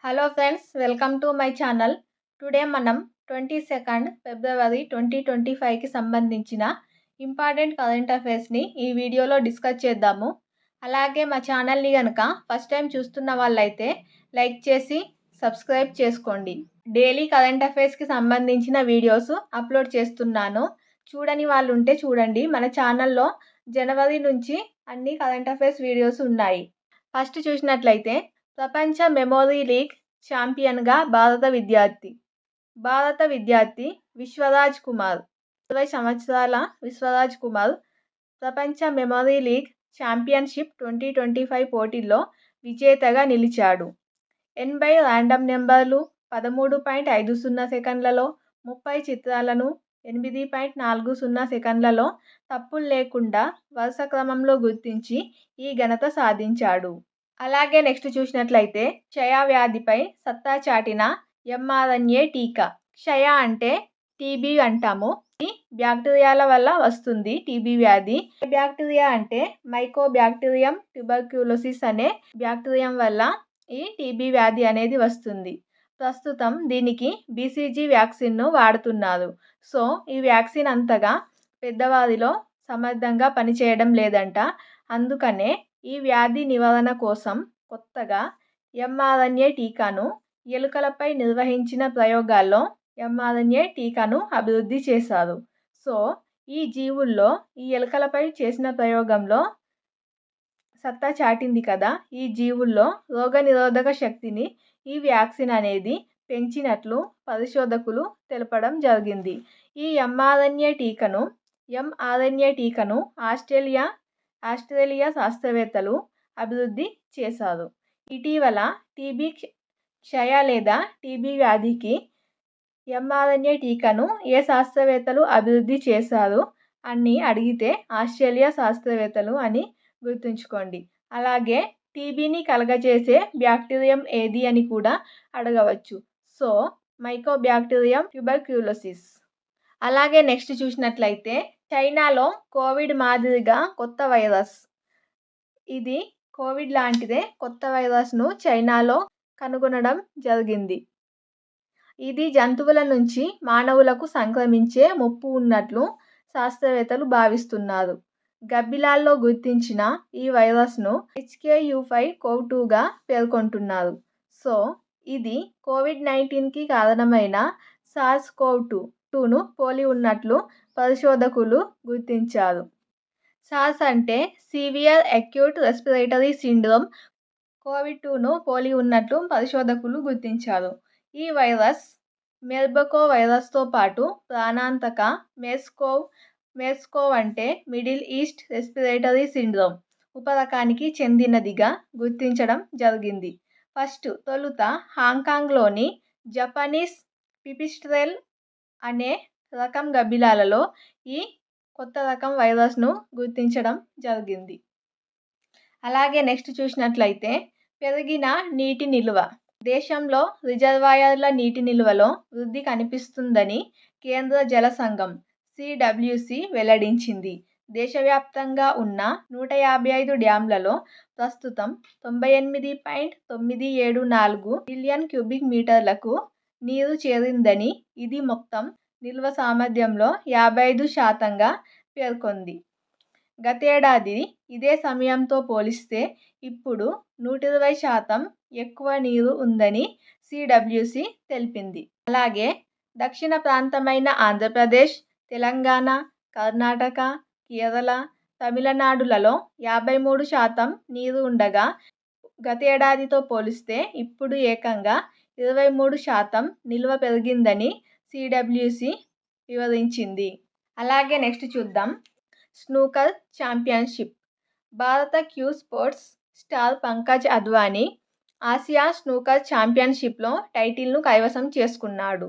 Hello friends, welcome to my channel. Today మనం 22 ఫిబ్రవరి 2025కి సంబంధించిన important current అఫైర్స్ని ఈ వీడియోలో డిస్కస్ చేద్దాము. అలాగే మా ఛానల్ని కనుక ఫస్ట్ టైం చూస్తున్న వాళ్ళైతే లైక్ చేసి సబ్స్క్రైబ్ చేసుకోండి. డైలీ కరెంట్ అఫైర్స్కి సంబంధించిన వీడియోస్ అప్లోడ్ చేస్తున్నాను. చూడని వాళ్ళు ఉంటే చూడండి. మన ఛానల్లో జనవరి నుంచి అన్ని కరెంట్ అఫైర్స్ వీడియోస్ ఉన్నాయి. ఫస్ట్ చూసినట్లయితే ప్రపంచ మెమోరీ లీగ్ ఛాంపియన్గా భారత విద్యార్థి విశ్వరాజ్ కుమార్. 20 సంవత్సరాల విశ్వరాజ్ కుమార్ ప్రపంచ మెమోరీ లీగ్ ఛాంపియన్షిప్ 2025 పోటీల్లో విజేతగా నిలిచాడు. 80 ర్యాండమ్ నెంబర్లు 13.50 సెకండ్లలో 30 చిత్రాలను 8.40 సెకండ్లలో తప్పులు లేకుండా వరుస క్రమంలో గుర్తించి ఈ ఘనత సాధించాడు. అలాగే నెక్స్ట్ చూసినట్లయితే క్షయ వ్యాధిపై సత్తా చాటిన mRNA టీకా. క్షయ అంటే టీబీ అంటాము. ఈ బ్యాక్టీరియాల వల్ల వస్తుంది టీబీ వ్యాధి. బ్యాక్టీరియా అంటే మైకోబ్యాక్టీరియం ట్యూబర్క్యులోసిస్ అనే బ్యాక్టీరియం వల్ల ఈ టీబీ వ్యాధి అనేది వస్తుంది. ప్రస్తుతం దీనికి BCG వ్యాక్సిన్ను వాడుతున్నారు. సో ఈ వ్యాక్సిన్ అంతగా పెద్దవారిలో సమర్థంగా పనిచేయడం లేదంట. అందుకనే ఈ వ్యాధి నివారణ కోసం కొత్తగా mRNA టీకాను ఎలుకలపై నిర్వహించిన ప్రయోగాల్లో mRNA టీకాను అభివృద్ధి చేశారు. సో ఈ జీవుల్లో ఈ ఎలుకలపై చేసిన ప్రయోగంలో సత్తా చాటింది కదా. ఈ జీవుల్లో రోగనిరోధక శక్తిని ఈ వ్యాక్సిన్ అనేది పెంచినట్లు పరిశోధకులు తెలపడం జరిగింది. ఈ mRNA టీకాను ఆస్ట్రేలియా శాస్త్రవేత్తలు అభివృద్ధి చేశారు. ఇటీవల టీబీ, క్షయ లేదా టీబీ వ్యాధికి mRNA టీకాను ఏ శాస్త్రవేత్తలు అభివృద్ధి చేశారు అని అడిగితే ఆస్ట్రేలియా శాస్త్రవేత్తలు అని గుర్తుంచుకోండి. అలాగే టీబీని కలగజేసే బ్యాక్టీరియం ఏది అని కూడా అడగవచ్చు. So mycobacterium tuberculosis. అలాగే నెక్స్ట్ చూసినట్లయితే చైనాలో కోవిడ్ మాదిరిగా కొత్త వైరస్. ఇది కోవిడ్ లాంటిదే కొత్త వైరస్ను చైనాలో కనుగొనడం జరిగింది. ఇది జంతువుల నుంచి మానవులకు సంక్రమించే ముప్పు ఉన్నట్లు శాస్త్రవేత్తలు భావిస్తున్నారు. గబ్బిలాల్లో గుర్తించిన ఈ వైరస్ను HKU5-CoV2గా పేర్కొంటున్నారు. సో ఇది COVID-19కి కారణమైన SARS-CoV-2ను పోలి ఉన్నట్లు పరిశోధకులు గుర్తించారు. SARS అంటే సివియర్ అక్యూట్ రెస్పిరేటరీ సిండ్రోమ్. COVID-2ను పోలి ఉన్నట్లు పరిశోధకులు గుర్తించారు. ఈ వైరస్ మెర్బకో వైరస్తో పాటు ప్రాణాంతక మెర్స్కోవ్ అంటే మిడిల్ ఈస్ట్ రెస్పిరేటరీ సిండ్రోమ్ ఉపరకానికి చెందినదిగా గుర్తించడం జరిగింది. తొలుత హాంకాంగ్లోని జపనీస్ పిపిస్ట్రెల్ అనే రకం గబ్బిలాలలో ఈ కొత్త రకం వైరస్ను గుర్తించడం జరిగింది. అలాగే నెక్స్ట్ చూసినట్లయితే పెరిగిన నీటి నిల్వ. దేశంలో రిజర్వాయర్ల నీటి నిల్వలో వృద్ధి కనిపిస్తుందని కేంద్ర జల సంఘం CWC వెల్లడించింది. దేశవ్యాప్తంగా ఉన్న 155 డ్యాంలలో ప్రస్తుతం 98.974 బిలియన్ క్యూబిక్ మీటర్లకు నీరు చేరిందని, ఇది మొత్తం నిల్వ సామర్థ్యంలో 55%గా పేర్కొంది. గతేడాది ఇదే సమయంతో పోలిస్తే ఇప్పుడు 120% ఎక్కువ నీరు ఉందని CWC తెలిపింది. అలాగే దక్షిణ ప్రాంతమైన ఆంధ్రప్రదేశ్, తెలంగాణ, కర్ణాటక, కేరళ, తమిళనాడులలో 53% నీరు ఉండగా గతేడాదితో పోలిస్తే ఇప్పుడు ఏకంగా 23% నిల్వ పెరిగిందని CWC వివరించింది. అలాగే నెక్స్ట్ చూద్దాం. Snooker championship. భారత cue sports star Pankaj Advani Asia snooker ఛాంపియన్షిప్లో టైటిల్ను కైవసం చేసుకున్నాడు.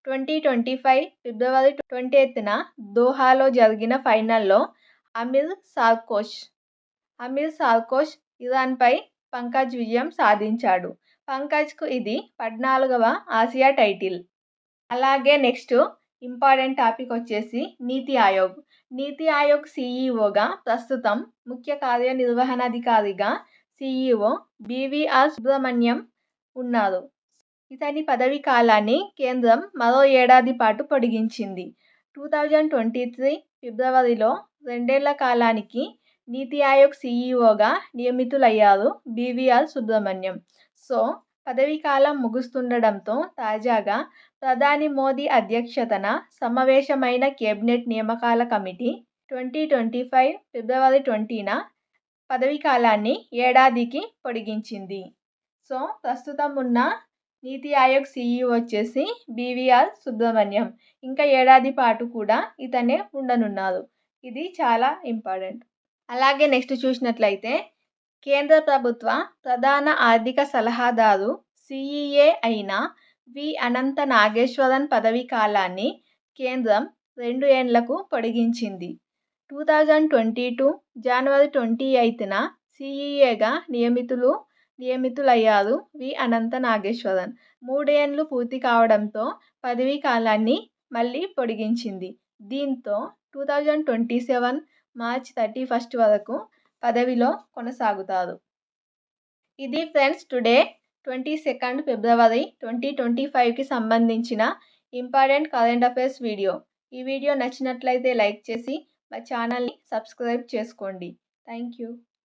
2025 ఫిబ్రవరి 20న దోహాలో జరిగిన ఫైనల్లో అమీర్ సార్కోష్ ఇరాన్పై పంకజ్ విజయం సాధించాడు. పంకజ్కు ఇది 14వ ఆసియా టైటిల్. అలాగే నెక్స్ట్ ఇంపార్టెంట్ టాపిక్ వచ్చేసి నీతి ఆయోగ్ CEOగా ప్రస్తుతం ముఖ్య కార్యనిర్వహణాధికారిగా CEO BVR సుబ్రహ్మణ్యం ఉన్నారు. ఇతని పదవీ కాలాన్ని కేంద్రం మరో ఏడాది పాటు పొడిగించింది. 2023 ఫిబ్రవరిలో 2 ఏళ్ల కాలానికి నీతి ఆయోగ్ సీఈఓగా నియమితులయ్యారు బీవీఆర్ సుబ్రహ్మణ్యం. సో పదవీకాలం ముగుస్తుండడంతో తాజాగా ప్రధాని మోదీ అధ్యక్షతన సమావేశమైన కేబినెట్ నియామకాల కమిటీ 2025 ఫిబ్రవరి 20న పదవీకాలాన్ని ఏడాదికి పొడిగించింది. సో ప్రస్తుతం ఉన్న నీతి ఆయోగ్ సీఈఓ వచ్చేసి బీవీఆర్ సుబ్రహ్మణ్యం. ఇంకా ఏడాది పాటు కూడా ఇతనే ఉండనున్నారు. ఇది చాలా ఇంపార్టెంట్. అలాగే నెక్స్ట్ చూసినట్లయితే కేంద్ర ప్రభుత్వ ప్రధాన ఆర్థిక సలహాదారు సీఈఏ అయిన వి అనంత నాగేశ్వరన్ పదవీ కాలాన్ని కేంద్రం 2 ఏళ్లకు పొడిగించింది. 2022 జనవరి 28న సీఈఏగా నియమితులయ్యారు వి అనంత నాగేశ్వరన్. 3 ఏళ్లు పూర్తి కావడంతో పదవీ కాలాన్ని మళ్ళీ పొడిగించింది. దీంతో 2027 మార్చి 31 వరకు పదవిలో కొనసాగుతారు. ఇది ఫ్రెండ్స్ టుడే 22 ఫిబ్రవరి 2025కి సంబంధించిన ఇంపార్టెంట్ కరెంట్ అఫైర్స్ వీడియో. ఈ వీడియో నచ్చినట్లయితే లైక్ చేసి మా ఛానల్ని సబ్స్క్రైబ్ చేసుకోండి. Thank you.